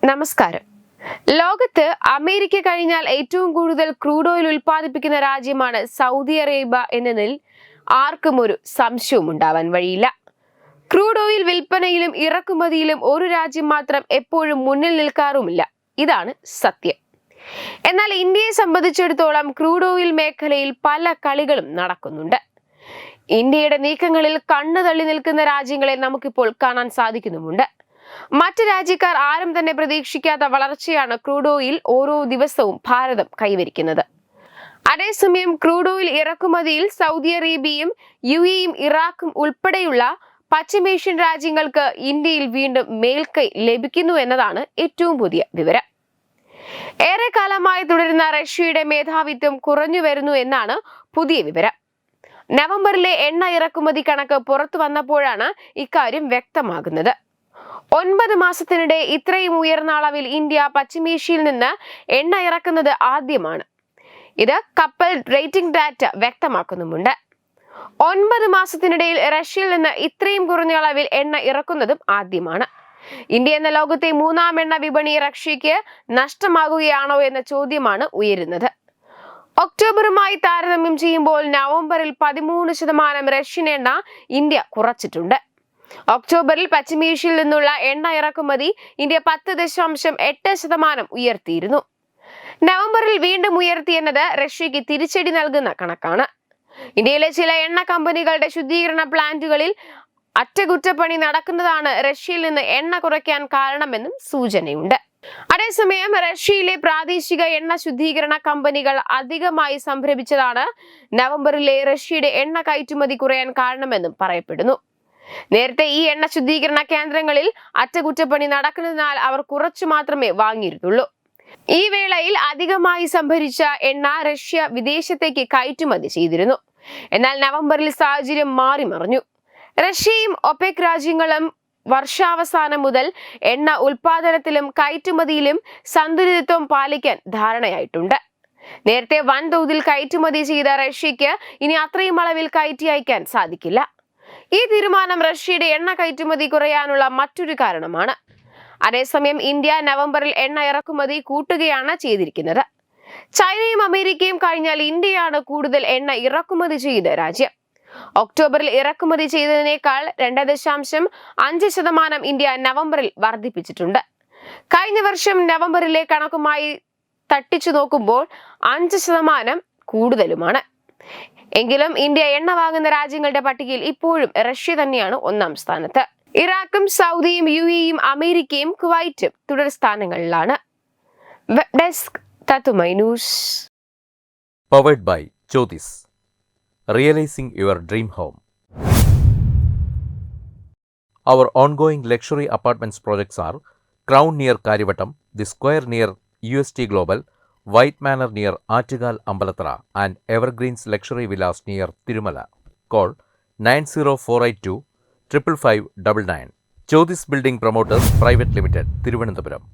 നമസ്കാരം. ലോകത്ത് അമേരിക്ക കഴിഞ്ഞാൽ ഏറ്റവും കൂടുതൽ ക്രൂഡ് ഓയിൽ ഉൽപ്പാദിപ്പിക്കുന്ന രാജ്യമാണ് സൗദി അറേബ്യ എന്നതിൽ ആർക്കും ഒരു സംശയവും ഉണ്ടാവാൻ വഴിയില്ല. ക്രൂഡ് ഓയിൽ വിൽപ്പനയിലും ഇറക്കുമതിയിലും ഒരു രാജ്യം മാത്രം എപ്പോഴും മുന്നിൽ നിൽക്കാറുമില്ല. ഇതാണ് സത്യം. എന്നാൽ ഇന്ത്യയെ സംബന്ധിച്ചിടത്തോളം ക്രൂഡ് ഓയിൽ മേഖലയിൽ പല കളികളും നടക്കുന്നുണ്ട്. ഇന്ത്യയുടെ നീക്കങ്ങളിൽ കണ്ണു തള്ളി നിൽക്കുന്ന രാജ്യങ്ങളെ നമുക്കിപ്പോൾ കാണാൻ സാധിക്കുന്നുമുണ്ട്. മറ്റ് രാജ്യക്കാർ ആരും തന്നെ പ്രതീക്ഷിക്കാത്ത വളർച്ചയാണ് ക്രൂഡ് ഓയിൽ ഓരോ ദിവസവും ഭാരതം കൈവരിക്കുന്നത്. അതേസമയം ക്രൂഡ് ഓയിൽ ഇറക്കുമതിയിൽ സൗദി അറേബ്യയും UAE-യും ഇറാഖും ഉൾപ്പെടെയുള്ള പശ്ചിമേഷ്യൻ രാജ്യങ്ങൾക്ക് ഇന്ത്യയിൽ വീണ്ടും മേൽക്കൈ ലഭിക്കുന്നു എന്നതാണ് ഏറ്റവും പുതിയ വിവരം. ഏറെക്കാലമായി തുടരുന്ന റഷ്യയുടെ മേധാവിത്വം കുറഞ്ഞു വരുന്നു എന്നാണ് പുതിയ വിവരം. നവംബറിലെ എണ്ണ ഇറക്കുമതി കണക്ക് പുറത്തു വന്നപ്പോഴാണ് ഇക്കാര്യം വ്യക്തമാകുന്നത്. 9 മാസത്തിനിടെ ഇത്രയും ഉയർന്ന അളവിൽ ഇന്ത്യ പശ്ചിമേഷ്യയിൽ നിന്ന് എണ്ണ ഇറക്കുന്നത് ആദ്യമാണ്. ഇത് കപ്പൽ റേറ്റിംഗ് ഡാറ്റ വ്യക്തമാക്കുന്നുമുണ്ട്. 9 മാസത്തിനിടയിൽ റഷ്യയിൽ നിന്ന് ഇത്രയും കുറഞ്ഞ അളവിൽ എണ്ണ ഇറക്കുന്നതും ആദ്യമാണ്. ഇന്ത്യ എന്ന ലോകത്തെ 3-ാം എണ്ണ വിപണി റഷ്യക്ക് നഷ്ടമാകുകയാണോ എന്ന ചോദ്യമാണ് ഉയരുന്നത്. ഒക്ടോബറുമായി താരതമ്യം ചെയ്യുമ്പോൾ നവംബറിൽ 13% റഷ്യൻ എണ്ണ ഇന്ത്യ കുറച്ചിട്ടുണ്ട്. ഒക്ടോബറിൽ പശ്ചിമേഷ്യയിൽ നിന്നുള്ള എണ്ണ ഇറക്കുമതി ഇന്ത്യ 10.8% ഉയർത്തിയിരുന്നു. നവംബറിൽ വീണ്ടും ഉയർത്തി എന്നത് റഷ്യക്ക് തിരിച്ചടി നൽകുന്ന കണക്കാണ്. ഇന്ത്യയിലെ ചില എണ്ണ കമ്പനികളുടെ ശുദ്ധീകരണ പ്ലാന്റുകളിൽ അറ്റകുറ്റപ്പണി നടക്കുന്നതാണ് റഷ്യയിൽ നിന്ന് എണ്ണ കുറയ്ക്കാൻ കാരണമെന്നും സൂചനയുണ്ട്. അതേസമയം റഷ്യയിലെ പ്രാദേശിക എണ്ണ ശുദ്ധീകരണ കമ്പനികൾ അധികമായി സംഭരിച്ചതാണ് നവംബറിലെ റഷ്യയുടെ എണ്ണ കയറ്റുമതി കുറയാൻ കാരണമെന്നും പറയപ്പെടുന്നു. നേരത്തെ ഈ എണ്ണ ശുദ്ധീകരണ കേന്ദ്രങ്ങളിൽ അറ്റകുറ്റപ്പണി നടക്കുന്നതിനാൽ അവർ കുറച്ചു മാത്രമേ വാങ്ങിയിരുന്നുള്ളൂ. ഈ വേളയിൽ അധികമായി സംഭരിച്ച എണ്ണ റഷ്യ വിദേശത്തേക്ക് കയറ്റുമതി ചെയ്തിരുന്നു. എന്നാൽ നവംബറിൽ സാഹചര്യം മാറിമറിഞ്ഞു. റഷ്യയും ഒപെക് രാജ്യങ്ങളും വർഷാവസാനം മുതൽ എണ്ണ ഉൽപാദനത്തിലും കയറ്റുമതിയിലും സന്തുലിതത്വം പാലിക്കാൻ ധാരണയായിട്ടുണ്ട്. നേരത്തെ വൻതോതിൽ കയറ്റുമതി ചെയ്ത റഷ്യക്ക് ഇനി അത്രയും അളവിൽ കയറ്റി അയക്കാൻ സാധിക്കില്ല. ഈ തീരുമാനം റഷ്യയുടെ എണ്ണ കയറ്റുമതി കുറയാനുള്ള മറ്റൊരു കാരണമാണ്. അതേസമയം ഇന്ത്യ നവംബറിൽ എണ്ണ ഇറക്കുമതി കൂട്ടുകയാണ് ചെയ്തിരിക്കുന്നത്. ചൈനയും അമേരിക്കയും കഴിഞ്ഞാൽ ഇന്ത്യയാണ് കൂടുതൽ എണ്ണ ഇറക്കുമതി ചെയ്ത രാജ്യം. ഒക്ടോബറിൽ ഇറക്കുമതി ചെയ്തതിനേക്കാൾ 2.5% ഇന്ത്യ നവംബറിൽ വർദ്ധിപ്പിച്ചിട്ടുണ്ട്. കഴിഞ്ഞ വർഷം നവംബറിലെ കണക്കുമായി തട്ടിച്ചു നോക്കുമ്പോൾ 5% കൂടുതലുമാണ്. എങ്കിലും ഇന്ത്യ എണ്ണ വാങ്ങുന്ന രാജ്യങ്ങളുടെ പട്ടികയിൽ ഇപ്പോഴും റഷ്യ തന്നെയാണ് 1-ാം സ്ഥാനത്ത്. ഇറാഖും സൗദിയും UAE-യും അമേരിക്കയും കുവൈറ്റും തുടർ സ്ഥാനങ്ങളിലാണ്. വെബ് ഡെസ്ക് തത്തുമൈ news. Powered by Jyotis. Realizing your dream home. Our ongoing luxury apartments projects are Crown near Karivattam, The Square near UST Global, White Manor near Aattugal Ambalathara, and Evergreens Luxury Villas near Tirumala. Call 90482 55599. Jyotis Building Promoters Private Limited, Thiruvananthapuram.